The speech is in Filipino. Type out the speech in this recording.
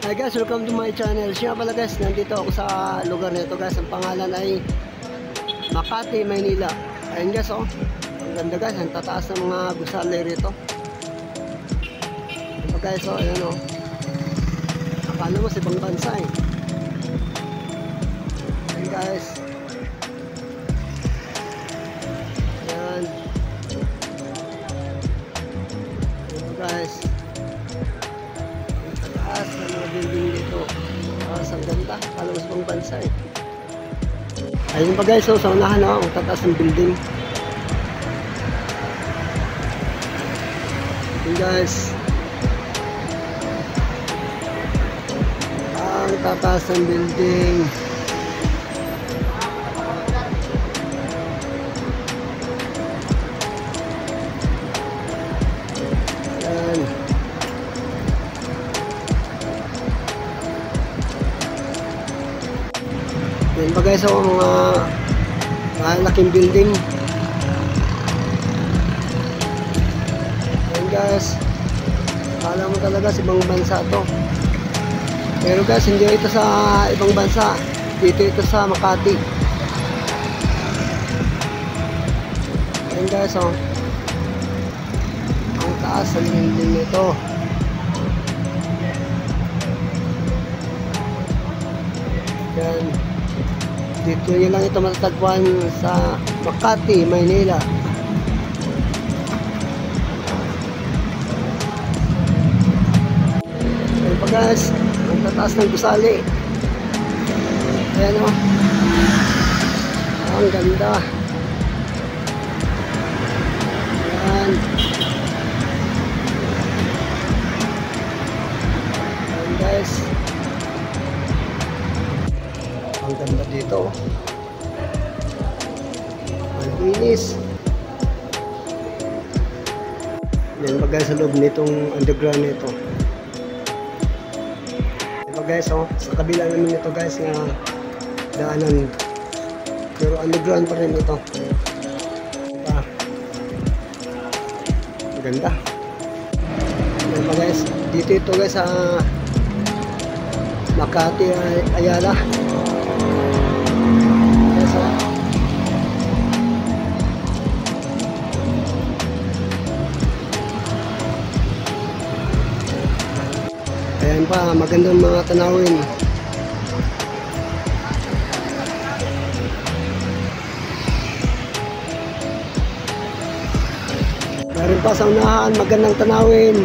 Hi guys, welcome to my channel. Siya pala guys, nandito ako sa lugar nito guys. Ang pangalan ay Makati, Maynila. Ayun guys, oh. Ang ganda guys, ang tataas ng mga gusali rito. Ito guys, oh, ayan oh. Akala mo sa ibang bansa eh. Ayun guys. Ayan. Ito guys. Ang mga building dito. Ang ganda. Akala mo sa ibang bansa eh. Ayun pa guys, oh, sa unahan oh, ang tataas ng building. Ayun guys. Ang tataas ng building. Ayan. Yan pa guys, oh, mga malaking building. Yan guys, akala mo talaga sa ibang bansa to, pero guys hindi ito sa ibang bansa, dito ito sa Makati. Yan guys, oh, ang taas ng building nito. Yan, dito nyo lang ito matatagpuan sa Makati, Maynila. Ayan pa guys, ang tataas ng gusali. Ayan o, ang ganda. Ayan. Ayan guys, ang ganda dito. Ang linis. Yan pa guys sa loob nitong underground nito. Yan pa guys, oh, sa kabila naman nito guys nga daanan. Pero underground pa rin ito. Diba? Ang ganda. Yan pa guys, dito ito guys sa Makati, Ayala. Ayan pa, magandang mga tanawin. Meron pa sa unahan, magandang tanawin.